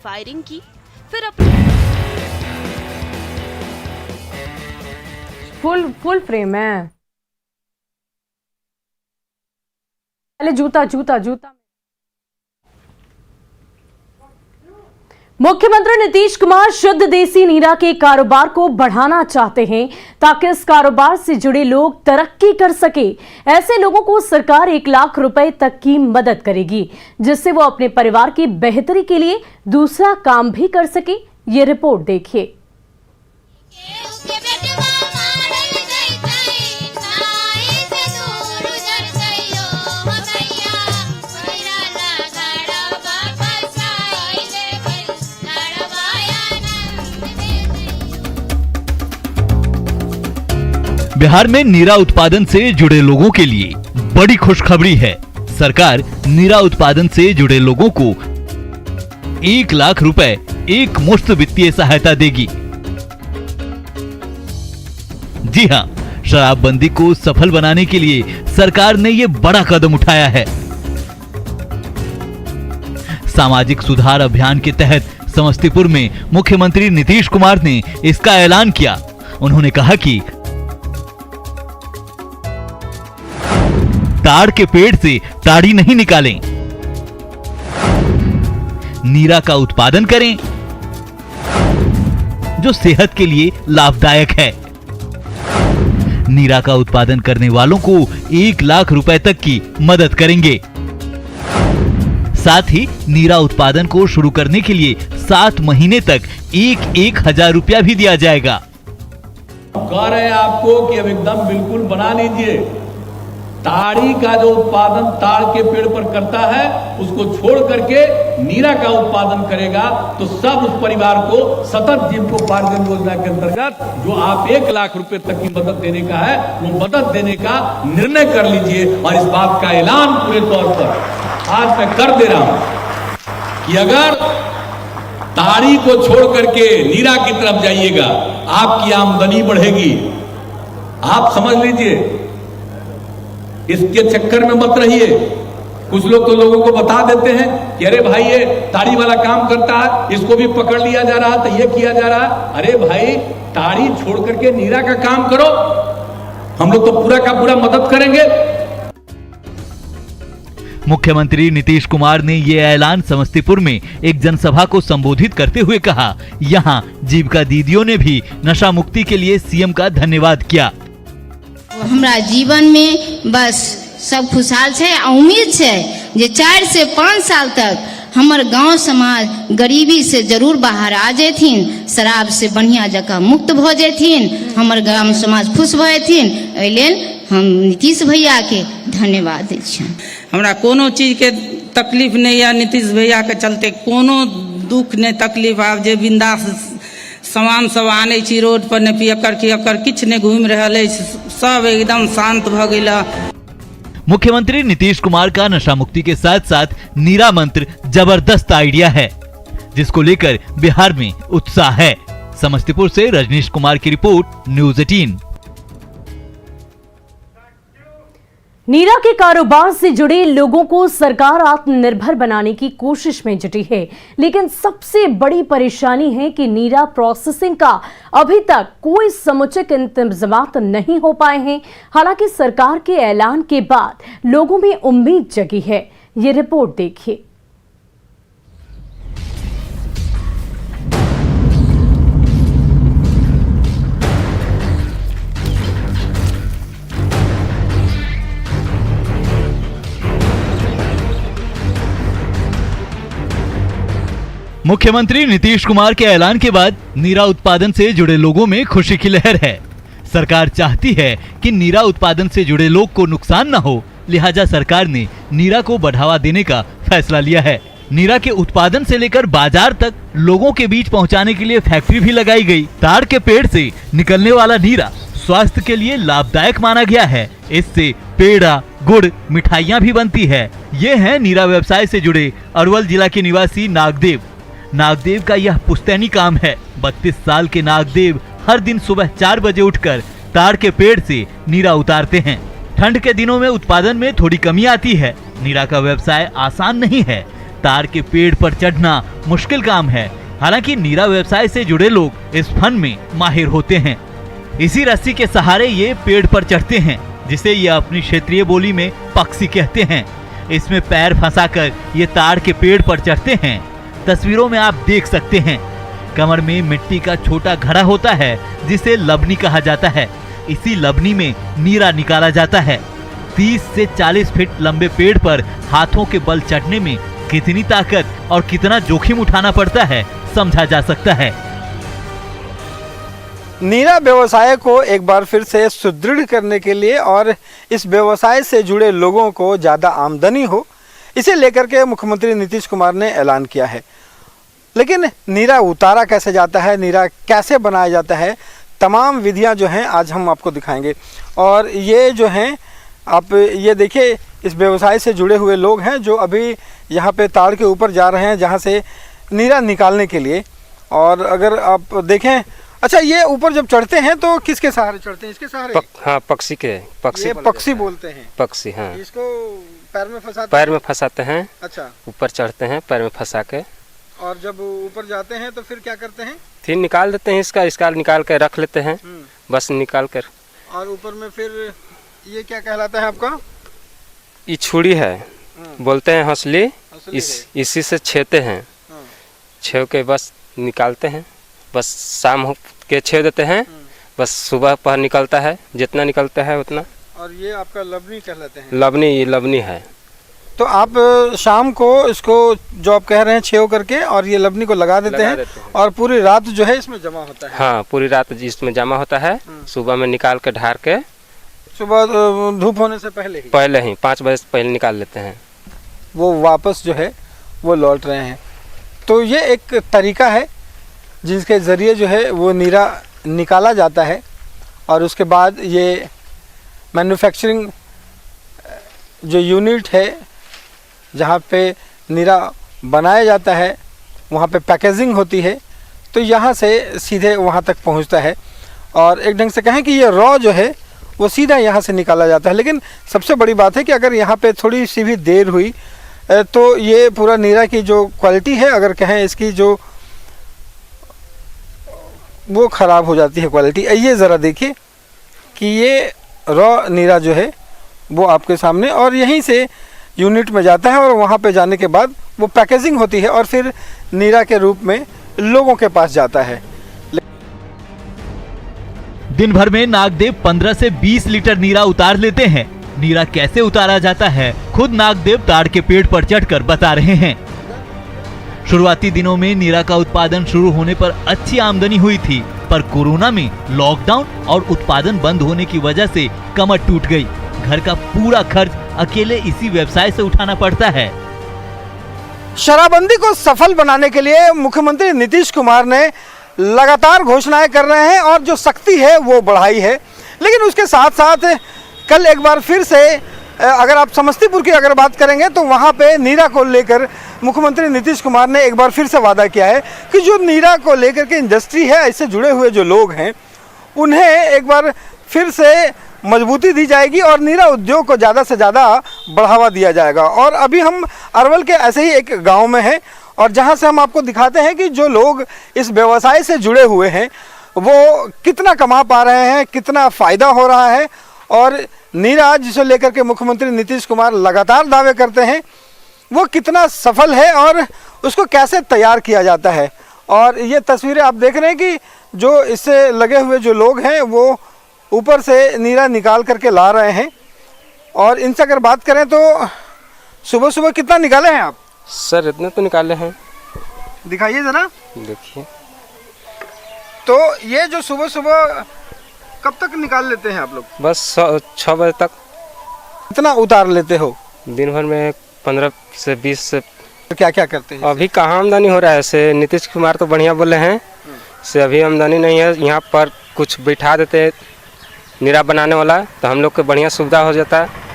Firing की, फिर अपने फुल फ्रेम है। पहले जूता। मुख्यमंत्री नीतीश कुमार शुद्ध देसी नीरा के कारोबार को बढ़ाना चाहते हैं ताकि इस कारोबार से जुड़े लोग तरक्की कर सके। ऐसे लोगों को सरकार 1 लाख रुपए तक की मदद करेगी, जिससे वो अपने परिवार की बेहतरी के लिए दूसरा काम भी कर सके। ये रिपोर्ट देखिए। बिहार में नीरा उत्पादन से जुड़े लोगों के लिए बड़ी खुशखबरी है। सरकार नीरा उत्पादन से जुड़े लोगों को 1 लाख रुपए एक मुश्त वित्तीय सहायता देगी। जी हां, शराबबंदी को सफल बनाने के लिए सरकार ने यह बड़ा कदम उठाया है। सामाजिक सुधार अभियान के तहत समस्तीपुर में मुख्यमंत्री नीतीश कुमार ने इसका ऐलान किया। उन्होंने कहा कि ताड़ के पेड़ से ताड़ी नहीं निकालें, नीरा का उत्पादन करें जो सेहत के लिए लाभदायक है। नीरा का उत्पादन करने वालों को 1 लाख रुपए तक की मदद करेंगे। साथ ही नीरा उत्पादन को शुरू करने के लिए 7 महीने तक 1,000 रुपया भी दिया जाएगा। कह रहे हैं आपको कि अब एकदम बिल्कुल बना लीजिए। ताड़ी का जो उत्पादन ताड़ के पेड़ पर करता है उसको छोड़ करके नीरा का उत्पादन करेगा तो सब उस परिवार को सतत जीविकोपार्जन योजना के अंतर्गत जो आप 1 लाख रुपए तक की मदद देने का है वो मदद देने का निर्णय कर लीजिए। और इस बात का ऐलान पूरे तौर पर आज मैं कर दे रहा हूं कि अगर ताड़ी को छोड़ करके नीरा की तरफ जाइएगा आपकी आमदनी बढ़ेगी। आप समझ लीजिए, इसके चक्कर में मत रहिए। कुछ लोग तो लोगों को बता देते हैं कि अरे भाई ये ताड़ी वाला काम करता है, इसको भी पकड़ लिया जा रहा है तो ये किया जा रहा है। अरे भाई, ताड़ी छोड़ करके नीरा का काम करो, हम लोग तो पूरा का पूरा मदद करेंगे। मुख्यमंत्री नीतीश कुमार ने यह ऐलान समस्तीपुर में एक जनसभा को संबोधित करते हुए कहा। यहां जीविका दीदियों ने भी नशा मुक्ति के लिए सीएम का धन्यवाद किया। हमरा जीवन में बस सब खुशहाल है। उम्मीद है जे 4 से 5 साल तक हमर गांव समाज गरीबी से जरूर बाहर आ जेथिन, शराब से बढ़िया जगह मुक्त हो जेथिन, हमर गांव समाज खुश भथिन। एहि लेल हम नीतीश भैया के धन्यवाद दै छी। हमरा कोनो चीज के तकलीफ नहीं है। नीतीश भैया के चलते कोनो दुख नहीं तकलीफ। आब जे बिंदास सामान सब आने छी रोड पर ने पियकर किछ ने घूम रहल है, सब एकदम शांत भ गेल। मुख्यमंत्री नीतीश कुमार का नशा मुक्ति के साथ साथ नीरा मंत्र जबरदस्त आइडिया है, जिसको लेकर बिहार में उत्साह है। समस्तीपुर से रजनीश कुमार की रिपोर्ट, न्यूज़ 18। नीरा के कारोबार से जुड़े लोगों को सरकार आत्मनिर्भर बनाने की कोशिश में जुटी है, लेकिन सबसे बड़ी परेशानी है कि नीरा प्रोसेसिंग का अभी तक कोई समुचित इंतजाम नहीं हो पाए हैं। हालांकि सरकार के ऐलान के बाद लोगों में उम्मीद जगी है। ये रिपोर्ट देखिए। मुख्यमंत्री नीतीश कुमार के ऐलान के बाद नीरा उत्पादन से जुड़े लोगों में खुशी की लहर है। सरकार चाहती है कि नीरा उत्पादन से जुड़े लोग को नुकसान न हो, लिहाजा सरकार ने नीरा को बढ़ावा देने का फैसला लिया है। नीरा के उत्पादन से लेकर बाजार तक लोगों के बीच पहुंचाने के लिए फैक्ट्री भी लगाई गई। ताड़ के पेड़ से निकलने वाला नीरा स्वास्थ्य के लिए लाभदायक माना गया है। इससे पेड़ा, गुड़, मिठाइयाँ भी बनती है। ये है नीरा व्यवसाय से जुड़े अरवल जिला के निवासी नागदेव। नागदेव का यह पुश्तैनी काम है। 32 साल के नागदेव हर दिन सुबह 4 बजे उठकर ताड़ के पेड़ से नीरा उतारते हैं। ठंड के दिनों में उत्पादन में थोड़ी कमी आती है। नीरा का व्यवसाय आसान नहीं है। तार के पेड़ पर चढ़ना मुश्किल काम है। हालांकि नीरा व्यवसाय से जुड़े लोग इस फन में माहिर होते हैं। इसी रस्सी के सहारे ये पेड़ पर चढ़ते हैं, जिसे ये अपनी क्षेत्रीय बोली में पक्षी कहते हैं। इसमें पैर फंसाकर ये ताड़ के पेड़ पर चढ़ते हैं। तस्वीरों में आप देख सकते हैं, कमर में मिट्टी का छोटा घड़ा होता है जिसे लबनी कहा जाता है। इसी लबनी में नीरा निकाला जाता है। 30 से 40 फीट लंबे पेड़ पर हाथों के बल चढ़ने में कितनी ताकत और कितना जोखिम उठाना पड़ता है समझा जा सकता है। नीरा व्यवसाय को एक बार फिर से सुदृढ़ करने के लिए और इस व्यवसाय से जुड़े लोगों को ज़्यादा आमदनी हो, इसे लेकर के मुख्यमंत्री नीतीश कुमार ने ऐलान किया है। लेकिन नीरा उतारा कैसे जाता है, नीरा कैसे बनाया जाता है, तमाम विधियां जो हैं आज हम आपको दिखाएंगे। और ये जो हैं आप ये देखिए, इस व्यवसाय से जुड़े हुए लोग हैं जो अभी यहाँ पे ताड़ के ऊपर जा रहे हैं जहाँ से नीरा निकालने के लिए। और अगर आप देखें, अच्छा ये ऊपर जब चढ़ते हैं तो किसके सहारे चढ़ते हैं? इसके सहारे? हाँ, पक्षी के ये पक्षी बोलते हैं। पक्षी, हाँ। इसको पैर में फंसाते हैं। अच्छा, ऊपर चढ़ते हैं पैर में फंसा के। और जब ऊपर जाते हैं तो फिर क्या करते हैं? फिर निकाल देते हैं, इसका निकाल कर रख लेते हैं, बस निकाल कर। और ऊपर में फिर ये क्या कहलाता है आपका? ये छुरी है, बोलते हैं हंसली। इसी से छेते हैं, छेव के बस निकालते हैं। बस शाम के छेव देते हैं, बस सुबह पर निकलता है, जितना निकलता है उतना। और ये आपका लबनी कहलाते हैं? लबनी, ये लबनी है। तो आप शाम को इसको जो आप कह रहे हैं छेव करके और ये लबनी को लगा देते हैं और पूरी रात जो है इसमें जमा होता है? हाँ, पूरी रात इसमें जमा होता है। सुबह में निकाल के ढार के, सुबह धूप होने से पहले ही 5 बजे से पहले निकाल लेते हैं। वो वापस जो है वो लौट रहे हैं। तो ये एक तरीका है जिसके ज़रिए जो है वो नीरा निकाला जाता है। और उसके बाद ये मैन्युफैक्चरिंग जो यूनिट है जहाँ पे नीरा बनाया जाता है, वहाँ पे पैकेजिंग होती है, तो यहाँ से सीधे वहाँ तक पहुँचता है। और एक ढंग से कहें कि ये रॉ जो है वो सीधा यहाँ से निकाला जाता है। लेकिन सबसे बड़ी बात है कि अगर यहाँ पे थोड़ी सी भी देर हुई तो ये पूरा नीरा की जो क्वालिटी है, अगर कहें इसकी जो, वो ख़राब हो जाती है क्वालिटी। ये ज़रा देखिए कि ये रॉ नीरा जो है वो आपके सामने, और यहीं से यूनिट में जाता है और वहाँ पे जाने के बाद वो पैकेजिंग होती है और फिर नीरा के रूप में लोगों के पास जाता है। दिन भर में नागदेव 15 से 20 लीटर नीरा उतार लेते हैं। नीरा कैसे उतारा जाता है खुद नागदेव ताड़ के पेड़ पर चढ़कर बता रहे हैं। शुरुआती दिनों में नीरा का उत्पादन शुरू होने पर अच्छी आमदनी हुई थी, पर कोरोना में लॉकडाउन और उत्पादन बंद होने की वजह से कमर टूट गई। घर का पूरा खर्च अकेले इसी व्यवसाय से उठाना पड़ता है। शराबबंदी को सफल बनाने के लिए मुख्यमंत्री नीतीश कुमार ने लगातार घोषणाएं कर रहे हैं और जो सख्ती है वो बढ़ाई है। लेकिन उसके साथ साथ कल एक बार फिर से अगर आप समस्तीपुर की अगर बात करेंगे तो वहाँ पे नीरा को लेकर मुख्यमंत्री नीतीश कुमार ने एक बार फिर से वादा किया है कि जो नीरा को लेकर के इंडस्ट्री है, इससे जुड़े हुए जो लोग हैं, उन्हें एक बार फिर से मजबूती दी जाएगी और नीरा उद्योग को ज़्यादा से ज़्यादा बढ़ावा दिया जाएगा। और अभी हम अरवल के ऐसे ही एक गांव में हैं और जहां से हम आपको दिखाते हैं कि जो लोग इस व्यवसाय से जुड़े हुए हैं वो कितना कमा पा रहे हैं, कितना फ़ायदा हो रहा है। और नीरा जिसे लेकर के मुख्यमंत्री नीतीश कुमार लगातार दावे करते हैं वो कितना सफल है और उसको कैसे तैयार किया जाता है। और ये तस्वीरें आप देख रहे हैं कि जो इससे लगे हुए जो लोग हैं वो ऊपर से नीरा निकाल करके ला रहे हैं। और इनसे अगर बात करें तो सुबह सुबह कितना निकाले हैं आप? सर इतने तो निकाले हैं। दिखाइए ज़रा। देखिए, तो ये जो सुबह सुबह कब तक निकाल लेते हैं आप लोग? बस 6 बजे तक। कितना उतार लेते हो? दिन भर में 15 से 20 से। क्या क्या करते हैं? अभी कहाँ आमदनी हो रहा है? से नीतीश कुमार तो बढ़िया बोले हैं, से अभी आमदनी नहीं है। यहाँ पर कुछ बैठा देते नीरा बनाने वाला, तो हम लोग को बढ़िया सुविधा हो जाता है।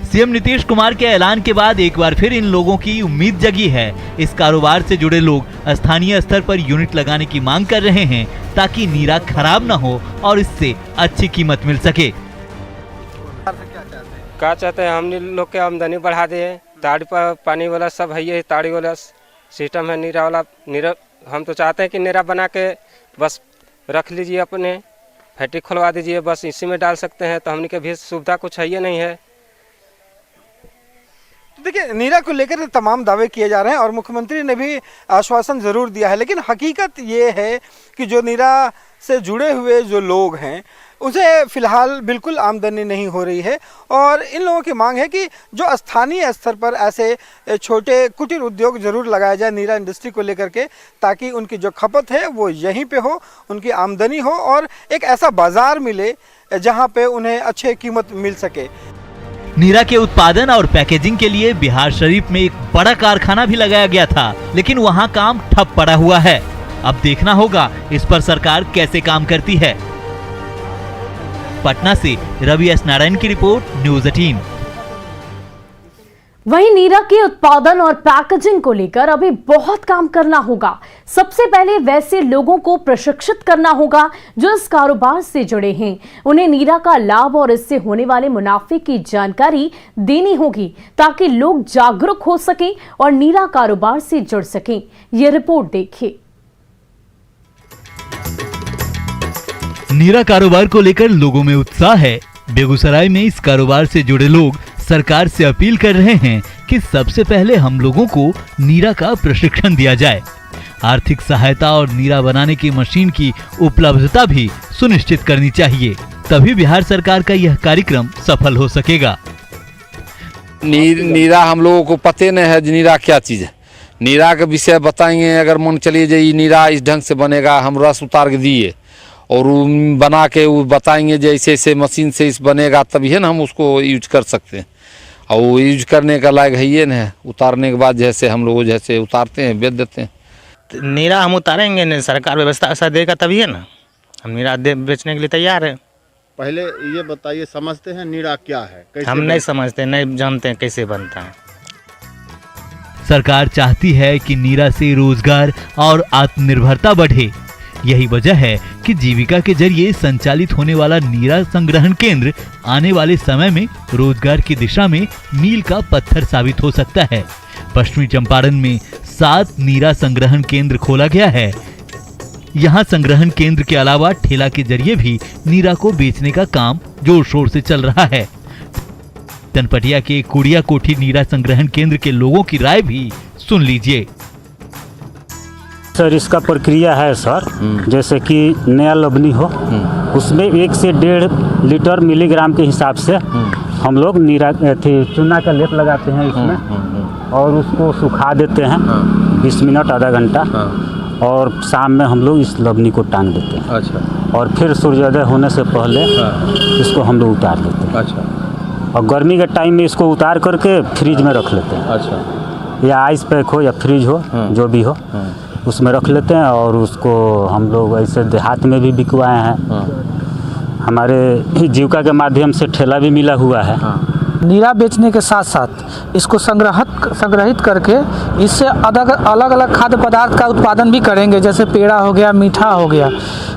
सीएम नीतीश कुमार के ऐलान के बाद एक बार फिर इन लोगों की उम्मीद जगी है। इस कारोबार से जुड़े लोग स्थानीय स्तर पर यूनिट लगाने की मांग कर रहे हैं ताकि नीरा खराब न हो और इससे अच्छी कीमत मिल सके। क्या चाहते हैं? हम लोग के आमदनी बढ़ा दे, ताड़ी पानी वाला सब है, ये ताड़ी वाला सिस्टम है। नीरा वाला नीरा हम तो चाहते हैं कि नीरा बना के बस रख लीजिए, अपने फैक्ट्री खुलवा दीजिए, बस इसी में डाल सकते हैं। तो हमने के भी सुविधा कुछ है ये नहीं है। देखिए, नीरा को लेकर तमाम दावे किए जा रहे हैं और मुख्यमंत्री ने भी आश्वासन ज़रूर दिया है, लेकिन हकीकत ये है कि जो नीरा से जुड़े हुए जो लोग हैं उसे फ़िलहाल बिल्कुल आमदनी नहीं हो रही है। और इन लोगों की मांग है कि जो स्थानीय स्तर पर ऐसे छोटे कुटीर उद्योग ज़रूर लगाया जाए नीरा इंडस्ट्री को लेकर के, ताकि उनकी जो खपत है वो यहीं पे हो, उनकी आमदनी हो और एक ऐसा बाज़ार मिले जहाँ पे उन्हें अच्छे कीमत मिल सके। नीरा के उत्पादन और पैकेजिंग के लिए बिहार शरीफ में एक बड़ा कारखाना भी लगाया गया था, लेकिन वहाँ काम ठप पड़ा हुआ है। अब देखना होगा इस पर सरकार कैसे काम करती है। पटना से रवि एस नारायण की रिपोर्ट, न्यूज़ 18। वहीं नीरा के उत्पादन और पैकेजिंग को लेकर अभी बहुत काम करना होगा। सबसे पहले वैसे लोगों को प्रशिक्षित करना होगा जो इस कारोबार से जुड़े हैं। उन्हें नीरा का लाभ और इससे होने वाले मुनाफे की जानकारी देनी होगी ताकि लोग जागरूक हो सकें और नीरा कारोबार से जुड़ सकें। ये रिपोर्ट देखिए। नीरा कारोबार को लेकर लोगों में उत्साह है। बेगूसराय में इस कारोबार से जुड़े लोग सरकार से अपील कर रहे हैं कि सबसे पहले हम लोगों को नीरा का प्रशिक्षण दिया जाए। आर्थिक सहायता और नीरा बनाने की मशीन की उपलब्धता भी सुनिश्चित करनी चाहिए, तभी बिहार सरकार का यह कार्यक्रम सफल हो सकेगा। नीरा हम लोगों को पते नहीं है नीरा क्या चीज़ है। नीरा के विषय बताएंगे, अगर मन चलिए जाइए नीरा इस ढंग से बनेगा, हम रस उतार के दिए और बना के वो बताएंगे जैसे ऐसे मशीन से इस बनेगा, तभी है ना हम उसको यूज कर सकते हैं। और वो यूज करने का लायक है ये ना, उतारने के बाद जैसे हम लोग जैसे उतारते हैं बेच देते हैं। नीरा हम उतारेंगे नहीं, सरकार व्यवस्था ऐसा देगा तभी है ना, हम नीरा बेचने के लिए तैयार है। पहले ये बताइए, समझते हैं नीरा क्या है? कैसे हम नहीं समझते, नहीं जानते हैं कैसे बनता है। सरकार चाहती है कि नीरा से रोजगार और आत्मनिर्भरता बढ़े। यही वजह है कि जीविका के जरिए संचालित होने वाला नीरा संग्रहण केंद्र आने वाले समय में रोजगार की दिशा में मील का पत्थर साबित हो सकता है। पश्चिमी चंपारण में 7 नीरा संग्रहण केंद्र खोला गया है। यहाँ संग्रहण केंद्र के अलावा ठेला के जरिए भी नीरा को बेचने का काम जोर शोर से चल रहा है। तनपटिया के कुड़िया कोठी नीरा संग्रहण केंद्र के लोगों की राय भी सुन लीजिए। सर, इसका प्रक्रिया है सर, जैसे कि नया लबनी हो उसमें 1 से 1.5 लीटर मिलीग्राम के हिसाब से हम लोग नीरा चूना का लेप लगाते हैं इसमें और उसको सुखा देते हैं 20 मिनट आधा घंटा और शाम में हम लोग इस लबनी को टांग देते हैं। अच्छा। और फिर सूर्योदय होने से पहले इसको हम लोग उतार लेते हैं। अच्छा। और गर्मी के टाइम में इसको उतार करके फ्रिज में रख लेते हैं। अच्छा। या आइस पैक हो या फ्रिज हो, जो भी हो उसमें रख लेते हैं और उसको हम लोग ऐसे देहात में भी बिकवाए हैं। हमारे जीविका के माध्यम से ठेला भी मिला हुआ है। नीरा बेचने के साथ साथ इसको संग्रहित करके इससे अलग अलग खाद्य पदार्थ का उत्पादन भी करेंगे, जैसे पेड़ा हो गया, मीठा हो गया।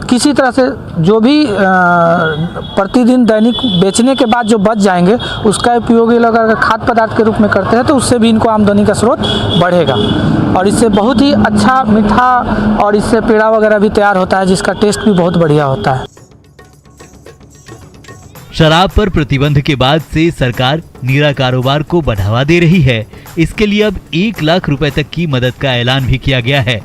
किसी तरह से जो भी प्रतिदिन दैनिक बेचने के बाद जो बच जाएंगे उसका उपयोग अगर खाद्य पदार्थ के रूप में करते हैं तो उससे भी इनको आमदनी का स्रोत बढ़ेगा और इससे बहुत ही अच्छा मीठा और इससे पेड़ा वगैरह भी तैयार होता है जिसका टेस्ट भी बहुत बढ़िया होता है। शराब पर प्रतिबंध के बाद से सरकार नीरा कारोबार को बढ़ावा दे रही है। इसके लिए अब 1 लाख रुपए तक की मदद का ऐलान भी किया गया है,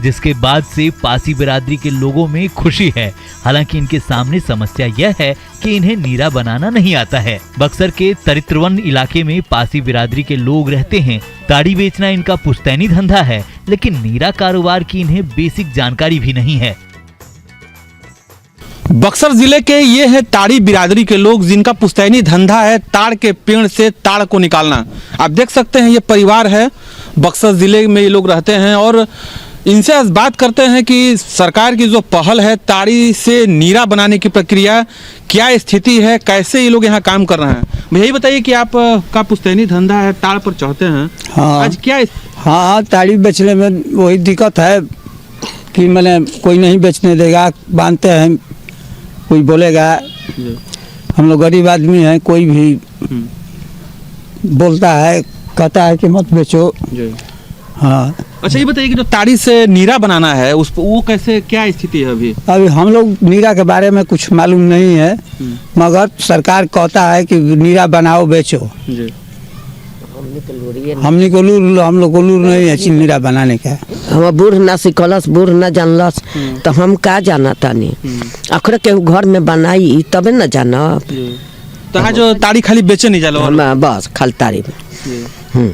जिसके बाद से पासी बिरादरी के लोगों में खुशी है। हालांकि इनके सामने समस्या यह है कि इन्हें नीरा बनाना नहीं आता है। बक्सर के तरित्रवन इलाके में पासी बिरादरी के लोग रहते हैं। ताड़ी बेचना इनका पुश्तैनी धंधा है, लेकिन नीरा कारोबार की इन्हें बेसिक जानकारी भी नहीं है। बक्सर जिले के ये है ताड़ी बिरादरी के लोग, जिनका पुश्तैनी धंधा है ताड़ के पेड़ से ताड़ को निकालना। आप देख सकते हैं ये परिवार है, बक्सर जिले में ये लोग रहते हैं और इनसे आज बात करते हैं कि सरकार की जो पहल है ताड़ी से नीरा बनाने की प्रक्रिया क्या स्थिति है, कैसे ये लोग यहाँ काम कर रहे हैं। यही बताइए कि आप का पुश्तैनी धंधा है, ताड़ पर चढ़ते हैं। हाँ, आज क्या हाँ ताड़ी बेचने में वही दिक्कत है कि मैंने कोई नहीं बेचने देगा, बांधते हैं कोई बोलेगा, हम लोग गरीब आदमी हैं, कोई भी बोलता है कहता है कि मत बेचो। हाँ। अच्छा, ये बताइए कि जो ताड़ी से नीरा बनाना है उस वो कैसे, क्या स्थिति है अभी? अभी हम लोग नीरा के बारे में कुछ मालूम नहीं है, मगर सरकार कहता है कि नीरा बनाओ बेचो। हम लोग को लूर नहीं है नीरा बनाने का। हम बूढ़ ना सिखलस, बूढ़ ना जानलस, तो हम का जाना तानी। अखरे के घर में बनाई तबे न जाना। तो जो ताड़ी खाली बेचे नहीं जालो, बस खाली ताड़ी में।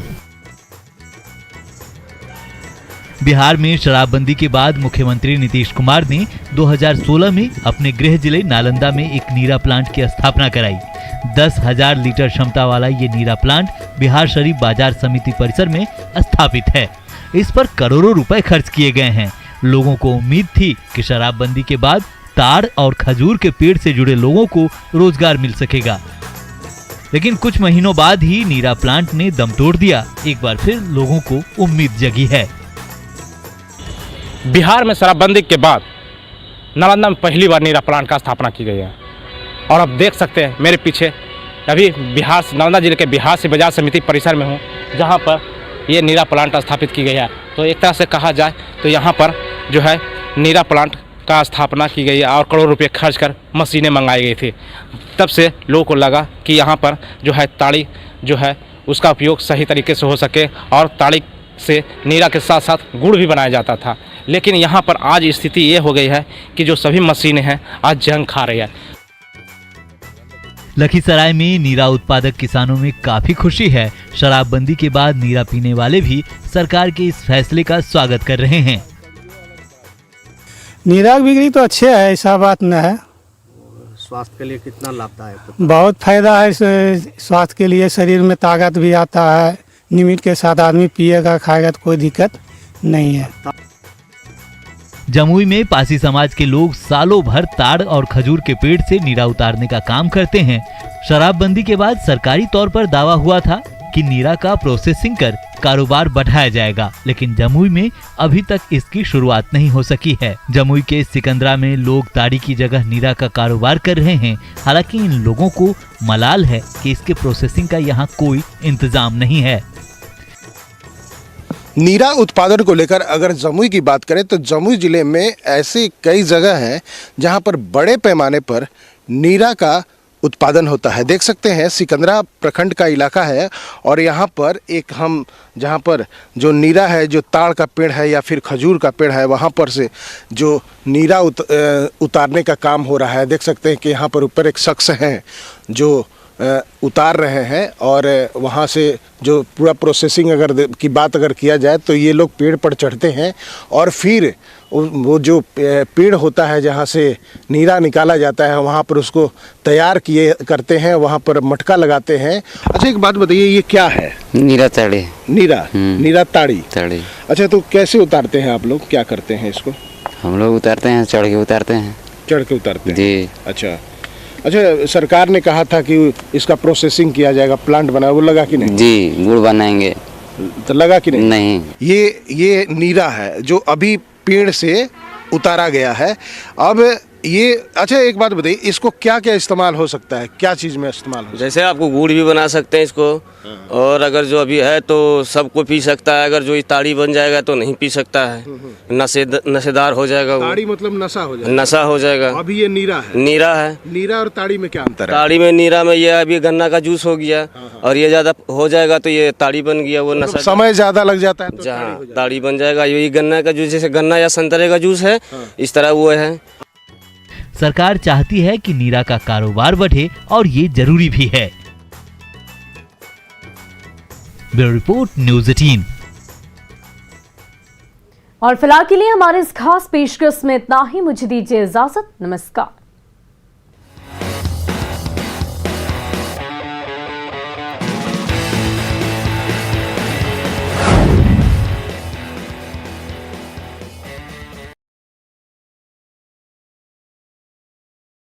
बिहार में शराबबंदी के बाद मुख्यमंत्री नीतीश कुमार ने 2016 में अपने गृह जिले नालंदा में एक नीरा प्लांट की स्थापना कराई। 10,000 लीटर क्षमता वाला ये नीरा प्लांट बिहार शरीफ बाजार समिति परिसर में स्थापित है। इस पर करोड़ों रुपए खर्च किए गए हैं। लोगों को उम्मीद थी कि शराबबंदी के बाद ताड़ और खजूर के पेड़ से जुड़े लोगों को रोजगार मिल सकेगा, लेकिन कुछ महीनों बाद ही नीरा प्लांट ने दम तोड़ दिया। एक बार फिर लोगों को उम्मीद जगी है। बिहार में शराबबंदी के बाद नालंदा में पहली बार नीरा प्लांट का स्थापना की गई है। और अब देख सकते हैं मेरे पीछे, अभी बिहार नालंदा जिले के बिहार से बाजार समिति परिसर में हूँ, जहाँ पर ये नीरा प्लांट स्थापित की गई है। तो एक तरह से कहा जाए तो यहाँ पर जो है नीरा प्लांट का स्थापना की गई है और करोड़ रुपये खर्च कर मशीनें मंगाई गई थी। तब से लोगों को लगा कि यहाँ पर जो है ताड़ी जो है उसका उपयोग सही तरीके से हो सके, और ताड़ी से नीरा के साथ साथ गुड़ भी बनाया जाता था। लेकिन यहाँ पर आज स्थिति ये हो गई है कि जो सभी मशीनें हैं आज जंग खा रही है। लखीसराय में नीरा उत्पादक किसानों में काफी खुशी है। शराबबंदी के बाद नीरा पीने वाले भी सरकार के इस फैसले का स्वागत कर रहे हैं। नीरा की बिक्री तो अच्छे है, ऐसा बात न है। स्वास्थ्य के लिए कितना लाभदायक है? बहुत फायदा है स्वास्थ्य के लिए, शरीर में ताकत भी आता है। नियमित के साथ आदमी पिएगा खाएगा तो कोई दिक्कत नहीं है। जमुई में पासी समाज के लोग सालों भर ताड़ और खजूर के पेड़ से नीरा उतारने का काम करते हैं। शराबबंदी के बाद सरकारी तौर पर दावा हुआ था कि नीरा का प्रोसेसिंग कर कारोबार बढ़ाया जाएगा, लेकिन जमुई में अभी तक इसकी शुरुआत नहीं हो सकी है। जमुई के सिकंदरा में लोग ताड़ी की जगह नीरा का कारोबार कर रहे हैं। हालांकि इन लोगों को मलाल है कि इसके प्रोसेसिंग का यहाँ कोई इंतजाम नहीं है। नीरा उत्पादन को लेकर अगर जमुई की बात करें तो जमुई जिले में ऐसी कई जगह हैं जहां पर बड़े पैमाने पर नीरा का उत्पादन होता है। देख सकते हैं सिकंदरा प्रखंड का इलाका है और यहाँ पर एक हम जहाँ पर जो नीरा है, जो ताड़ का पेड़ है या फिर खजूर का पेड़ है, वहाँ पर से जो नीरा उतारने का काम हो रहा है। देख सकते हैं कि यहाँ पर ऊपर एक शख्स हैं जो उतार रहे हैं और वहाँ से जो पूरा प्रोसेसिंग की बात अगर किया जाए तो ये लोग पेड़ पर चढ़ते हैं और फिर वो जो पेड़ होता है जहाँ से नीरा निकाला जाता है वहाँ पर उसको तैयार करते हैं, वहाँ पर मटका लगाते हैं। अच्छा, एक बात बताइए, ये क्या है? नीरा ताड़ी। नीरा ताड़ी। अच्छा, तो कैसे उतारते हैं आप लोग, क्या करते हैं इसको? हम लोग उतारते हैं, चढ़ के उतारते हैं जी। अच्छा, सरकार ने कहा था कि इसका प्रोसेसिंग किया जाएगा, प्लांट बना, वो लगा कि नहीं? जी, गुड़ बनाएंगे। तो लगा कि नहीं? नहीं। ये नीरा है जो अभी पेड़ से उतारा गया है। अब ये अच्छा, एक बात बताइए, इसको क्या क्या इस्तेमाल हो सकता है, क्या चीज़ में इस्तेमाल हो? जैसे आपको गुड़ भी बना सकते हैं इसको, और अगर जो अभी है तो सबको पी सकता है। अगर जो ताड़ी बन जाएगा तो नहीं पी सकता है, नशेदार हो जाएगा। ताड़ी मतलब नशा हो जाएगा? नशा हो जाएगा। अभी ये नीरा है। नीरा और ताड़ी में क्या अंतर है? ताड़ी में, नीरा में ये अभी गन्ना का जूस हो गया और ये ज्यादा हो जाएगा तो ये ताड़ी बन गया। वो नशा समय ज्यादा लग जाता है तो जहाँ ताड़ी बन जाएगा। यही गन्ना का जूस, जैसे गन्ना या संतरे का जूस है, इस तरह वो है। सरकार चाहती है कि नीरा का कारोबार बढ़े और ये जरूरी भी है। Bureau report, news 18। और फिलहाल के लिए हमारे इस खास पेशकश में इतना ही। मुझे दीजिए इजाजत। नमस्कार।